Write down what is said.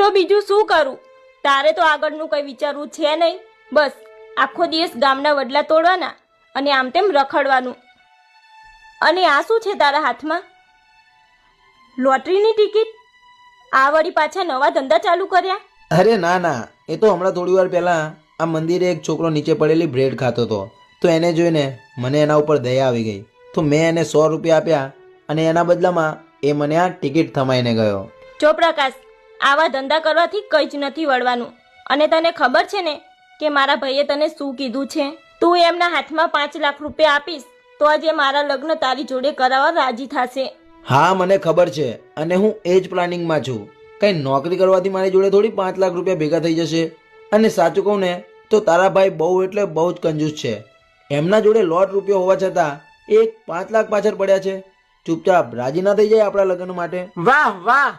તો બીજું શું કરું? તારે તો આગળનું કંઈ વિચારવું છે નહીં. બસ આખો દિવસ ગામના વડલા તોડવાના અને આમ તેમ રખડવાનું. અને આ શું છે તારા હાથમાં? લોટરીની ટિકિટ? આ વળી પાછા નવા ધંધા ચાલુ કર્યા? અરે ના ના, એ તો હમણાં થોડી વાર પહેલાં આ મંદિરે એક છોકરો નીચે પડેલી બ્રેડ ખાતો હતો, તો એને જોઈને મને એના ઉપર દયા આવી ગઈ, તો મેં એને 100 રૂપિયા આપ્યા અને એના બદલામાં એ મને આ ટિકિટ થમાઈને ગયો. જો પ્રકાશ, આવા ધંધા કરવાથી કંઈ જ નથી વળવાનું. અને તને ખબર છે ને કે મારા ભાઈએ તને શું કીધું છે? તું એમના હાથમાં 5 લાખ રૂપિયા આપીશ તો આજે મારા લગ્ન તારી જોડે કરાવવા રાજી થશે. હા મને ખબર છે, અને હું એ જ પ્લાનિંગમાં છું. કંઈ નોકરી કરવાથી મારી જોડે થોડી 5 લાખ રૂપિયા ભેગા થઈ જશે. અને સાચું કહું ને તો તારા ભાઈ બહુ એટલે બહુ જ કંજૂસ છે. એમના જોડે લોટ રૂપિયો હોવા છતાં એક 5 લાખ પાછળ પડ્યા છે. ચૂપચાપ રાજી ના થઈ જાય આપણા લગ્ન માટે? વાહ વાહ,